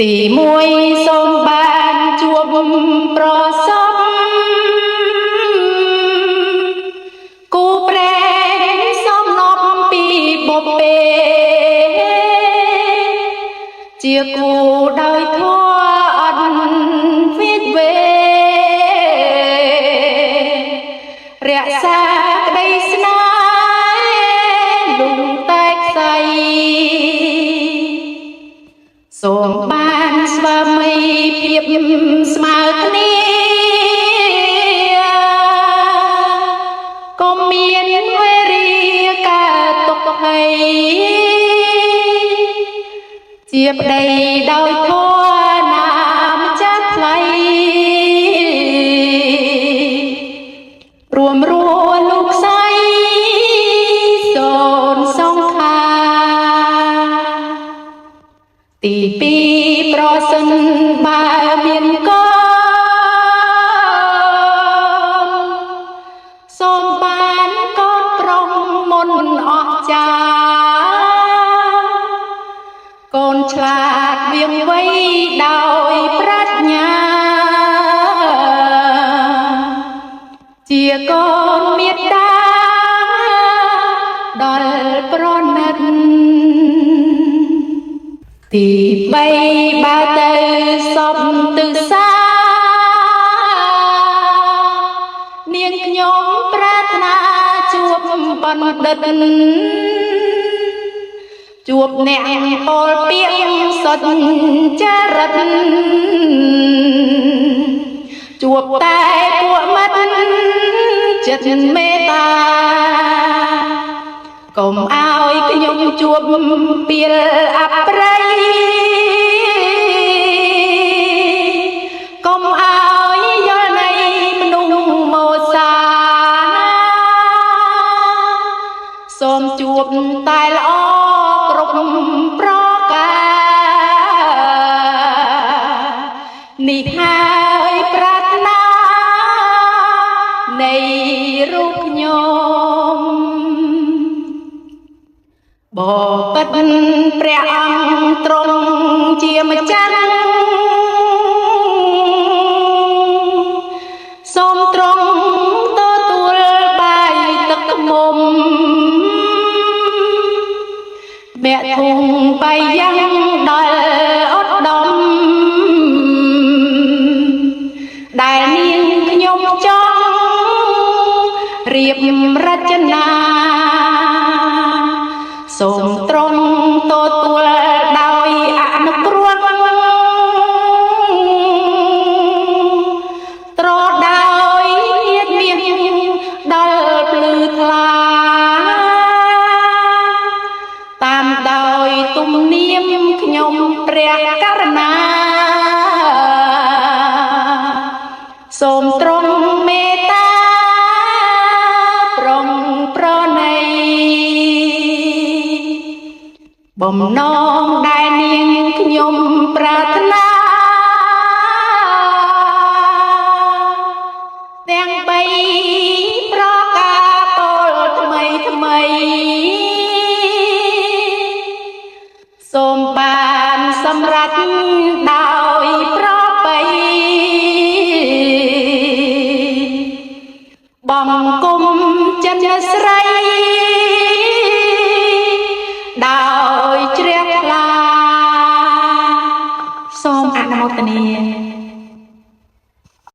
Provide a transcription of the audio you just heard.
ទីមួយសូមបានជួបប្រសពគូប្រែងសំណប់ពីបុព្វេជាគូដោយធម៌អត់វិតវេរក្សាក្តីស្នេហ៍លុងតែខ្សែសូមបានស្វាមីភាពស្មើគ្នាកុំមានវេរាកើតទុក្ខភ័យជាប្តីដោយធម៌ណាមចាស់ថ្លៃរួមលោកស្រីសូនសង្ខាទីពីរប្រសិនបើមានកូនសូមបានកូនប្រុសមុនអស្ចារ្យកូនឆ្លាតវាងវៃដោយប្រាជ្ញាជាកូនមេត្តាដល់ប្រណិតទីបីបើទៅសពទិសានាងខ្ញុំប្រាថ្នាជួបបណ្ឌិតជួបអ្នកពោលពាក្យសុចរិតជួបតែពួកមិត្តចិត្តមេត្តាកុំឲ្យខ្ញុំជួបពីលអប្រ័យកុំឲ្យយល់នៃមនុស្សមោសាសូមជួបតែល្អគ្រប់ប្រការនេះហើយប្រាថ្នានៃរូបខ្ញុំបបិទ្ធព្រះអង្គទ្រង់ជាម្ចាស់សូមទ្រង់ទទួលបាយទឹកខ្មុំមេធុងបាយយ៉ាងដល់ឧត្តមដែលនាងខ្ញុំចង់រៀបរចនាសូមទ្រង់ទទួលដោយអនុគ្រោះត្រដោយញាតិមាសដល់ភ្លឺថ្លាតាមដោយទំនៀមខ្ញុំព្រះករុណាសូមទ្រង់មេត្តាប្រុងប្រណីបំណងដែលនាងខ្ញុំប្រាថ្នាទាំងបីប្រការពលថ្មីថ្មីសូមបានសម្រេចដោយប្របីបង្គំចិត្តស្រីដោយជ្រះថ្លាសូមអនុមោទនា